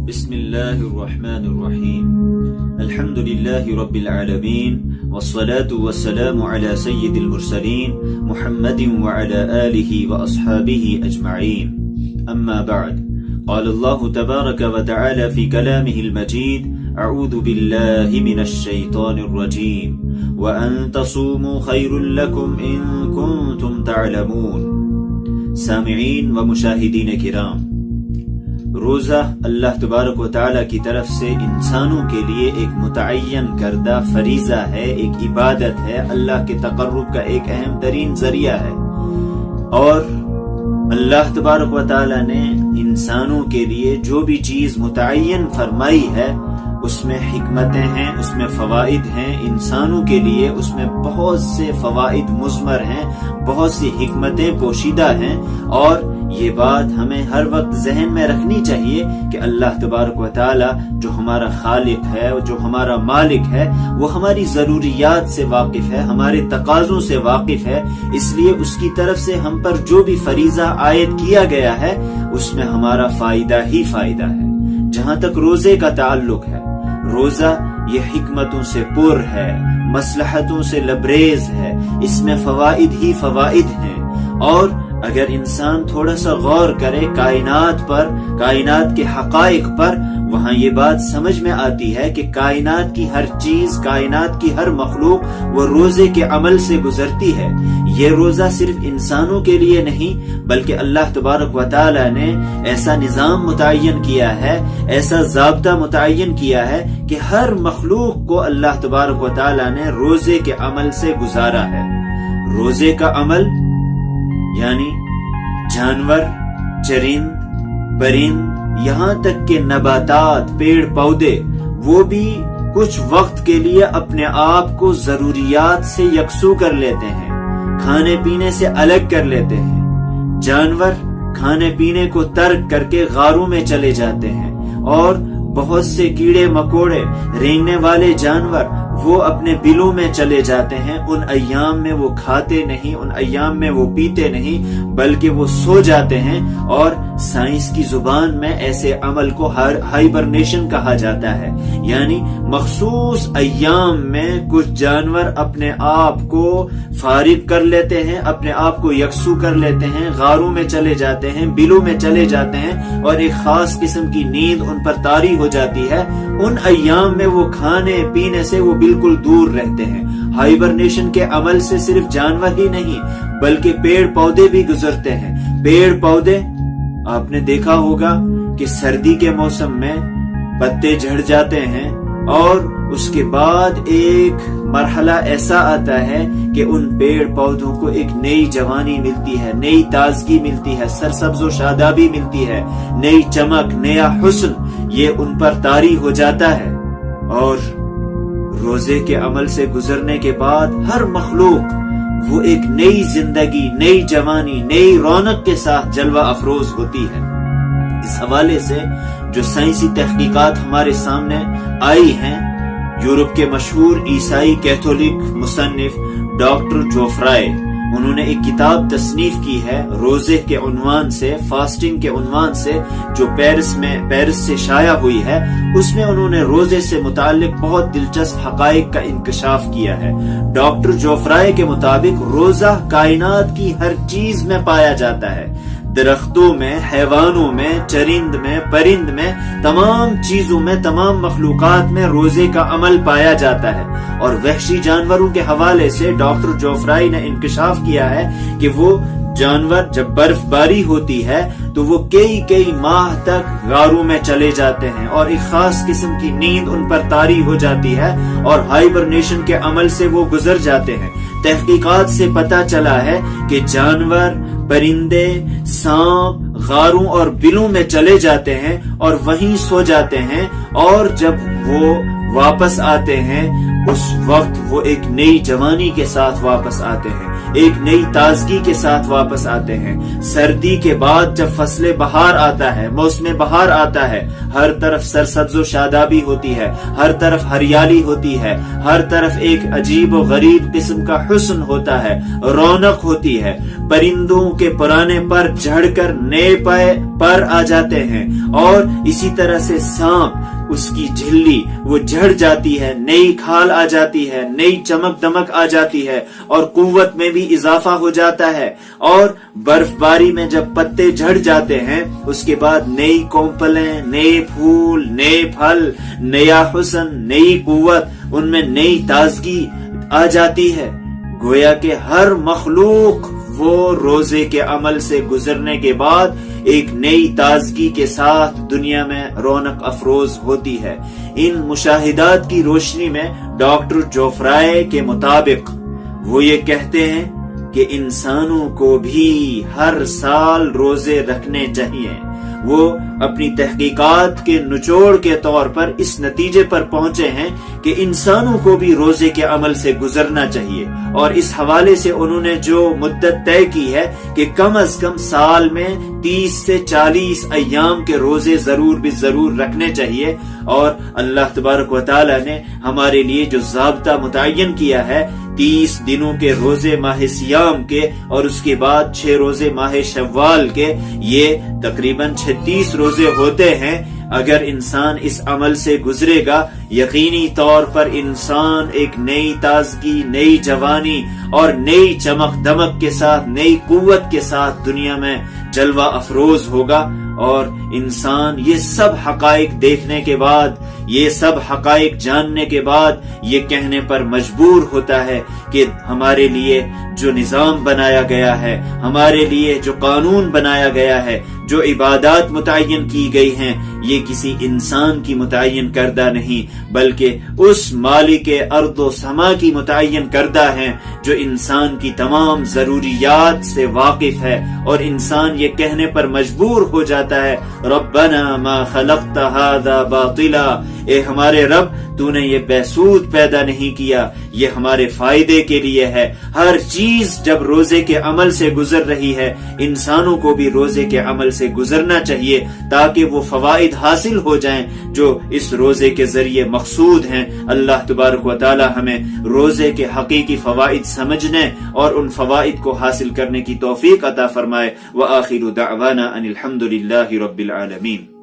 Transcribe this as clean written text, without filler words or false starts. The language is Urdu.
بسم الله الرحمن الرحيم الحمد لله رب العالمين والصلاة والسلام على سيد المرسلين محمد وعلى آله وأصحابه أجمعين أما بعد قال الله تبارك وتعالى في كلامه المجيد أعوذ بالله من الشيطان الرجيم وأن تصوموا خير لكم إن كنتم تعلمون سامعین و مشاہدین کرام، روزہ اللہ تبارک و تعالی کی طرف سے انسانوں کے لیے ایک متعین کردہ فریضہ ہے، ایک عبادت ہے، اللہ کے تقرب کا ایک اہم ترین ذریعہ ہے۔ اور اللہ تبارک و تعالی نے انسانوں کے لیے جو بھی چیز متعین فرمائی ہے اس میں حکمتیں ہیں، اس میں فوائد ہیں، انسانوں کے لیے اس میں بہت سے فوائد مضمر ہیں، بہت سی حکمتیں پوشیدہ ہیں۔ اور یہ بات ہمیں ہر وقت ذہن میں رکھنی چاہیے کہ اللہ تبارک و تعالی جو ہمارا خالق ہے، جو ہمارا مالک ہے، وہ ہماری ضروریات سے واقف ہے، ہمارے تقاضوں سے واقف ہے، اس لیے اس کی طرف سے ہم پر جو بھی فریضہ عائد کیا گیا ہے اس میں ہمارا فائدہ ہی فائدہ ہے۔ جہاں تک روزے کا تعلق ہے، روزہ یہ حکمتوں سے پر ہے، مصلحتوں سے لبریز ہے، اس میں فوائد ہی فوائد ہیں۔ اور اگر انسان تھوڑا سا غور کرے کائنات پر، کائنات کے حقائق پر، وہاں یہ بات سمجھ میں آتی ہے کہ کائنات کی ہر چیز، کائنات کی ہر مخلوق وہ روزے کے عمل سے گزرتی ہے۔ یہ روزہ صرف انسانوں کے لیے نہیں بلکہ اللہ تبارک و تعالی نے ایسا نظام متعین کیا ہے، ایسا ضابطہ متعین کیا ہے کہ ہر مخلوق کو اللہ تبارک و تعالی نے روزے کے عمل سے گزارا ہے۔ روزے کا عمل یعنی جانور، چرند، پرند، یہاں تک کہ نباتات، پیڑ پودے، وہ بھی کچھ وقت کے لیے اپنے آپ کو ضروریات سے یکسو کر لیتے ہیں، کھانے پینے سے الگ کر لیتے ہیں۔ جانور کھانے پینے کو ترک کر کے غاروں میں چلے جاتے ہیں، اور بہت سے کیڑے مکوڑے، رینگنے والے جانور وہ اپنے بلوں میں چلے جاتے ہیں۔ ان ایام میں وہ کھاتے نہیں، ان ایام میں وہ پیتے نہیں، بلکہ وہ سو جاتے ہیں۔ اور سائنس کی زبان میں ایسے عمل کو ہائبرنیشن کہا جاتا ہے، یعنی مخصوص ایام میں کچھ جانور اپنے آپ کو فارغ کر لیتے ہیں، اپنے آپ کو یکسو کر لیتے ہیں، غاروں میں چلے جاتے ہیں، بلوں میں چلے جاتے ہیں، اور ایک خاص قسم کی نیند ان پر طاری ہو جاتی ہے۔ ان ایام میں وہ کھانے پینے سے وہ بالکل دور رہتے ہیں۔ ہائبرنیشن کے عمل سے صرف جانور ہی نہیں بلکہ پیڑ پودے بھی گزرتے ہیں۔ پیڑ پودے، آپ نے دیکھا ہوگا کہ سردی کے موسم میں پتے جھڑ جاتے ہیں، اور اس کے بعد ایک مرحلہ ایسا آتا ہے کہ ان پیڑ پودوں کو ایک نئی جوانی ملتی ہے، نئی تازگی ملتی ہے، سرسبز و شادابی ملتی ہے، نئی چمک، نیا حسن یہ ان پر طاری ہو جاتا ہے۔ اور روزے کے عمل سے گزرنے کے بعد ہر مخلوق وہ ایک نئی زندگی، نئی جوانی، نئی رونق کے ساتھ جلوہ افروز ہوتی ہے۔ اس حوالے سے جو سائنسی تحقیقات ہمارے سامنے آئی ہیں، یورپ کے مشہور عیسائی کیتھولک مصنف ڈاکٹر جوفرائے، انہوں نے ایک کتاب تصنیف کی ہے روزے کے عنوان سے، فاسٹنگ کے عنوان سے، جو پیرس سے شائع ہوئی ہے۔ اس میں انہوں نے روزے سے متعلق بہت دلچسپ حقائق کا انکشاف کیا ہے۔ ڈاکٹر جوفرائے کے مطابق روزہ کائنات کی ہر چیز میں پایا جاتا ہے، درختوں میں، حیوانوں میں، چرند میں، پرند میں، تمام چیزوں میں، تمام مخلوقات میں روزے کا عمل پایا جاتا ہے۔ اور وحشی جانوروں کے حوالے سے ڈاکٹر جوفرائی نے انکشاف کیا ہے کہ وہ جانور جب برف باری ہوتی ہے تو وہ کئی ماہ تک غاروں میں چلے جاتے ہیں، اور ایک خاص قسم کی نیند ان پر طاری ہو جاتی ہے، اور ہائبرنیشن کے عمل سے وہ گزر جاتے ہیں۔ تحقیقات سے پتہ چلا ہے کہ جانور، پرندے، سانپ غاروں اور بلوں میں چلے جاتے ہیں اور وہیں سو جاتے ہیں، اور جب وہ واپس آتے ہیں اس وقت وہ ایک نئی جوانی کے ساتھ واپس آتے ہیں۔ ایک نئی تازگی کے ساتھ واپس آتے ہیں۔ سردی کے بعد جب فصل بہار آتا ہے، موسم بہار آتا ہے، ہر طرف سرسبز و شادابی ہوتی ہے، ہر طرف ہریالی ہوتی ہے، ہر طرف ایک عجیب و غریب قسم کا حسن ہوتا ہے، رونق ہوتی ہے، پرندوں کے پرانے پر جھڑ کر نئے پر آ جاتے ہیں، اور اسی طرح سے سانپ اس کی جھلی وہ جھڑ جاتی ہے، نئی کھال آ جاتی ہے، نئی چمک دمک آ جاتی ہے، اور قوت میں بھی اضافہ ہو جاتا ہے، اور برف باری میں جب پتے جھڑ جاتے ہیں اس کے بعد نئی کونپلیں، نئے پھول، نئے پھل، نیا حسن، نئی قوت، ان میں نئی تازگی آ جاتی ہے۔ گویا کہ ہر مخلوق وہ روزے کے عمل سے گزرنے کے بعد ایک نئی تازگی کے ساتھ دنیا میں رونق افروز ہوتی ہے۔ ان مشاہدات کی روشنی میں ڈاکٹر جوفرائے کے مطابق وہ یہ کہتے ہیں کہ انسانوں کو بھی ہر سال روزے رکھنے چاہیے۔ وہ اپنی تحقیقات کے نچوڑ کے طور پر اس نتیجے پر پہنچے ہیں کہ انسانوں کو بھی روزے کے عمل سے گزرنا چاہیے، اور اس حوالے سے انہوں نے جو مدت طے کی ہے کہ کم از کم سال میں 30 سے 40 ایام کے روزے ضرور بھی ضرور رکھنے چاہیے۔ اور اللہ تبارک و تعالی نے ہمارے لیے جو ضابطہ متعین کیا ہے 30 دنوں کے روزے ماہ سیام کے، اور اس کے بعد 6 روزے ماہ شوال کے، یہ تقریباً 36 روزے ہوتے ہیں۔ اگر انسان اس عمل سے گزرے گا یقینی طور پر انسان ایک نئی تازگی، نئی جوانی اور نئی چمک دمک کے ساتھ، نئی قوت کے ساتھ دنیا میں جلوہ افروز ہوگا۔ اور انسان یہ سب حقائق دیکھنے کے بعد، یہ سب حقائق جاننے کے بعد یہ کہنے پر مجبور ہوتا ہے کہ ہمارے لیے جو نظام بنایا گیا ہے، ہمارے لیے جو قانون بنایا گیا ہے، جو عبادات متعین کی گئی ہیں، یہ کسی انسان کی متعین کردہ نہیں بلکہ اس مالک ارض و سما کی متعین کردہ ہیں جو انسان کی تمام ضروریات سے واقف ہے۔ اور انسان یہ کہنے پر مجبور ہو جاتا ہے ربنا ما خلقت هذا باطلا، اے ہمارے رب تو نے یہ بے سود پیدا نہیں کیا، یہ ہمارے فائدے کے لیے ہے۔ ہر چیز جب روزے کے عمل سے گزر رہی ہے انسانوں کو بھی روزے کے عمل سے گزرنا چاہیے تاکہ وہ فوائد حاصل ہو جائیں جو اس روزے کے ذریعے مقصود ہیں۔ اللہ تبارک و تعالی ہمیں روزے کے حقیقی فوائد سمجھنے اور ان فوائد کو حاصل کرنے کی توفیق عطا فرمائے۔ وآخر دعوانا ان الحمد للہ رب العالمین۔